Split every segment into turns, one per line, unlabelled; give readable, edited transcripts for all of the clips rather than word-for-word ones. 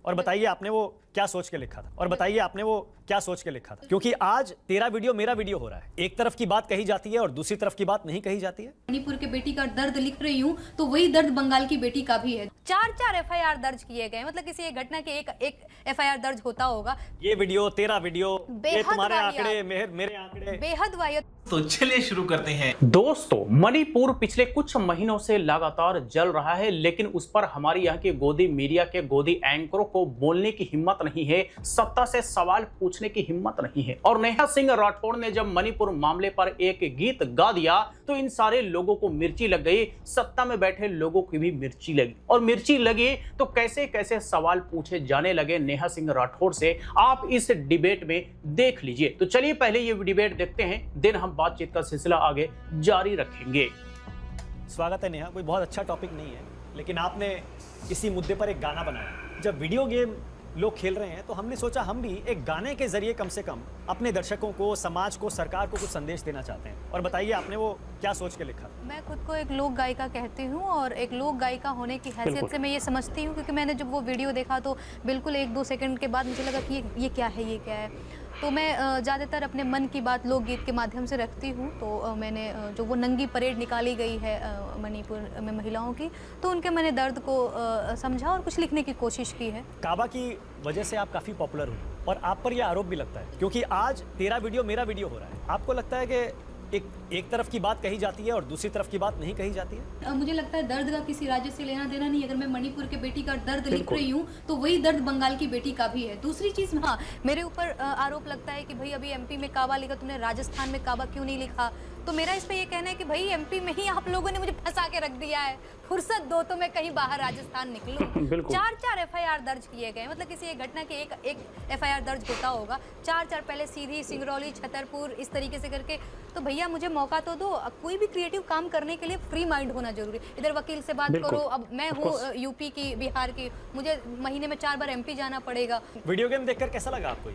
और बताइए आपने वो क्या सोच के लिखा था, और बताइए आपने वो क्या सोच के लिखा था, क्योंकि आज तेरा वीडियो मेरा वीडियो हो रहा है। एक तरफ की बात कही जाती है और दूसरी तरफ की बात नहीं कही जाती है।
मणिपुर के बेटी का दर्द लिख रही हूँ तो वही दर्द बंगाल की बेटी का भी है। 4 एफआईआर दर्ज किए गए, मतलब किसी एक घटना के एक एफआईआर दर्ज होता होगा।
ये वीडियो तेरा वीडियो, ये तुम्हारे आंकड़े मेरे आंकड़े,
बेहद वाहियात।
तो चलिए शुरू करते हैं।
दोस्तों, मणिपुर पिछले कुछ महीनों से लगातार जल रहा है, लेकिन उस पर हमारी यहाँ के गोदी मीडिया के गोदी एंकरों को बोलने की हिम्मत नहीं है, सत्ता से सवाल पूछने की हिम्मत नहीं है। और नेहा सिंह राठौड़ ने जब मणिपुर मामले पर एक गीत गा दिया तो इन सारे लोगों को मिर्ची लग गई, सत्ता में बैठे लोगों की भी मिर्ची लगी। और मिर्ची लगी तो कैसे कैसे सवाल पूछे जाने लगे नेहा सिंह राठौड़ से, आप इस डिबेट में देख लीजिए। तो चलिए पहले ये डिबेट देखते हैं, दिन हम बातचीत का सिलसिला आगे जारी रखेंगे।
स्वागत है नेहा। कोई बहुत अच्छा टॉपिक नहीं है, लेकिन आपने इसी मुद्दे पर एक गाना बनाया। जब वीडियो गेम लोग खेल रहे हैं तो हमने सोचा हम भी एक गाने के जरिए कम से कम अपने दर्शकों को, समाज को, सरकार को कुछ संदेश देना चाहते हैं। और बताइए आपने वो क्या सोच के लिखा?
मैं खुद को एक लोक गायिका कहती हूँ और एक लोक गायिका होने की हैसियत से मैं ये समझती हूँ, क्योंकि मैंने जब वो वीडियो देखा तो बिल्कुल 1-2 सेकंड के बाद मुझे लगा कि ये क्या है, ये क्या है। तो मैं ज़्यादातर अपने मन की बात लोकगीत के माध्यम से रखती हूँ। तो मैंने जो वो नंगी परेड निकाली गई है मणिपुर में महिलाओं की, तो उनके मैंने दर्द को समझा और कुछ लिखने की कोशिश की है।
काबा की वजह से आप काफ़ी पॉपुलर हुई और आप पर यह आरोप भी लगता है, क्योंकि आज तेरा वीडियो मेरा वीडियो हो रहा है। आपको लगता है कि एक तरफ की बात कही जाती है और दूसरी तरफ की बात नहीं कही जाती है?
मुझे लगता है दर्द का किसी राज्य से लेना देना नहीं। अगर मैं मणिपुर के बेटी का दर्द लिख रही हूँ तो वही दर्द बंगाल की बेटी का भी है। दूसरी चीज़, हाँ, मेरे ऊपर आरोप लगता है कि भाई अभी एमपी में काबा लिखा, तुमने राजस्थान में काबा क्यों नहीं लिखा? तो मेरा इस पे ये कहना है कि भाई एमपी में ही आप लोगों ने मुझे फंसा के रख दिया है, फुर्सत दो तो मैं कहीं बाहर राजस्थान निकलूं। 4 एफआईआर दर्ज किए गए, मतलब किसी एक घटना के एक एफआईआर दर्ज होता होगा। 4 पहले सीधी, सिंगरौली, छतरपुर, इस तरीके से करके। तो भैया मुझे मौका तो दो। कोई भी क्रिएटिव काम करने के लिए फ्री माइंड होना जरूरी। इधर वकील से बात करो, अब मैं हूँ यूपी की, बिहार की, मुझे महीने में 4 बार एमपी जाना पड़ेगा।
वीडियो गेम देखकर कैसा लगा आपको?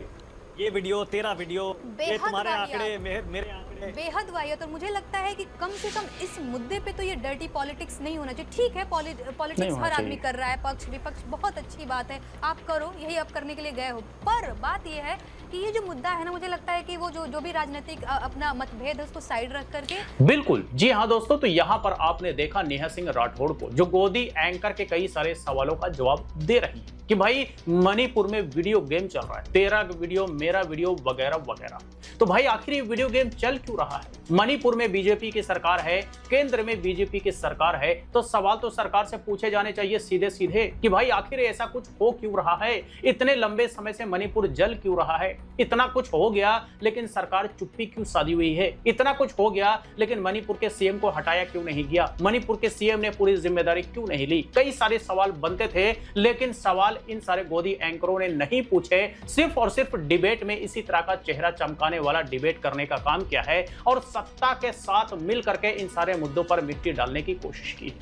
ये वीडियो तेरा वीडियो, ये तुम्हारे आंकड़े मेरे आंकड़े,
बेहद वाहियात। और मुझे लगता है कि कम से कम इस मुद्दे पे तो ये डर्टी पॉलिटिक्स नहीं होना चाहिए। ठीक है, पॉलिटिक्स हर आदमी कर रहा है, पक्ष विपक्ष, बहुत अच्छी बात है, आप करो, यही आप करने के लिए गए हो। पर बात ये है कि ये जो मुद्दा है ना, मुझे लगता है कि वो जो भी राजनीतिक अपना मतभेद है उसको साइड रख करके।
बिल्कुल जी हाँ दोस्तों, तो यहाँ पर आपने देखा नेहा सिंह राठौड़ को, जो गोदी एंकर के कई सारे सवालों का जवाब दे रही है कि भाई मणिपुर में वीडियो गेम चल रहा है, तेरा वीडियो मेरा वीडियो वगैरह वगैरह। तो भाई आखिर ये वीडियो गेम चल क्यों रहा है? मणिपुर में बीजेपी की सरकार है, केंद्र में बीजेपी की सरकार है, तो सवाल तो सरकार से पूछे जाने चाहिए सीधे सीधे कि भाई आखिर ऐसा कुछ हो क्यों रहा है? इतने लंबे समय से मणिपुर जल क्यों रहा है? इतना कुछ हो गया लेकिन सरकार चुप्पी क्यों साधी हुई है? इतना कुछ हो गया लेकिन मणिपुर के सीएम को हटाया क्यों नहीं गया? मणिपुर के सीएम ने पूरी जिम्मेदारी क्यों नहीं ली? कई सारे सवाल बनते थे, लेकिन सवाल इन सारे गोदी एंकरों ने नहीं पूछे। सिर्फ और सिर्फ डिबेट में इसी तरह का चेहरा चमकाने वाला डिबेट करने का काम किया है और सत्ता के साथ मिल करके इन सारे मुद्दों पर मिट्टी डालने की कोशिश की।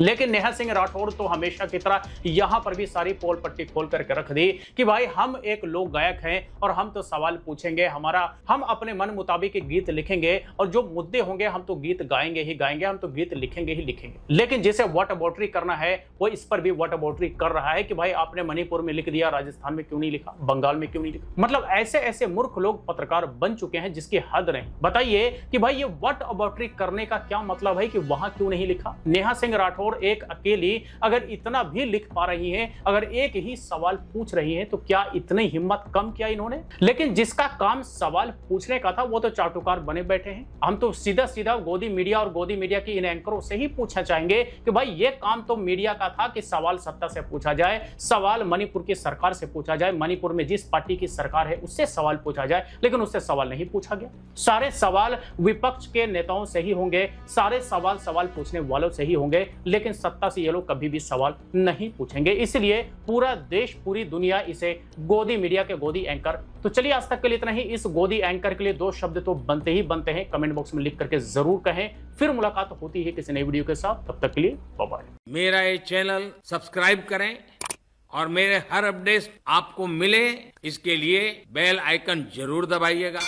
लेकिन नेहा सिंह राठौड़ तो हमेशा की तरह यहां पर भी सारी पोल पट्टी खोल करके रख दी कि भाई हम एक लोक गायक हैं और हम तो सवाल पूछेंगे, हम अपने मन मुताबिक गीत लिखेंगे और जो मुद्दे होंगे हम तो गीत गाएंगे ही गाएंगे, हम तो गीत लिखेंगे ही लिखेंगे। लेकिन जिसे वोट अबाउटरी करना है वो इस पर भी वोट अबाउटरी कर रहा है कि भाई आपने मणिपुर में लिख दिया, राजस्थान में क्यों नहीं लिखा, बंगाल में क्यों नहीं लिखा? मतलब ऐसे ऐसे मूर्ख लोग पत्रकार बन चुके हैं जिसकी हद नहीं। बताइए कि भाई ये वोट अबाउटरी करने का क्या मतलब है कि वहां क्यों नहीं लिखा? नेहा सिंह राठौड़ एक अकेली अगर इतना भी लिख पा रही हैं, अगर एक ही सवाल पूछ रही हैं, तो क्या इतनी हिम्मत कम किया इन्होंने? लेकिन जिसका काम सवाल पूछने का था वो तो चाटुकार बने बैठे हैं। हम तो सीधा सीधा गोदी मीडिया और गोदी मीडिया की इन एंकरों से ही पूछना चाहेंगे कि भाई ये काम तो मीडिया का था कि सवाल सत्ता से पूछा जाए, सवाल मणिपुर की सरकार से पूछा जाए, मणिपुर में जिस पार्टी की सरकार है उससे सवाल पूछा जाए, लेकिन उससे सवाल नहीं पूछा गया। सारे सवाल विपक्ष के नेताओं से ही होंगे, सारे सवाल पूछने वालों से ही होंगे, लेकिन सत्ता से ये लोग कभी भी सवाल नहीं पूछेंगे। इसलिए पूरा देश, पूरी दुनिया इसे गोदी मीडिया के गोदी एंकर। तो चलिए आज तक के लिए इतना ही। इस गोदी एंकर के लिए 2 शब्द तो बनते ही बनते हैं, कमेंट बॉक्स में लिख करके जरूर कहें। फिर मुलाकात होती है किसी नई वीडियो के साथ, तब तक के लिए बाय बाय।
मेरा ये चैनल सब्सक्राइब करें और मेरे हर अपडेट आपको मिले, इसके लिए बेल आइकन जरूर दबाइएगा।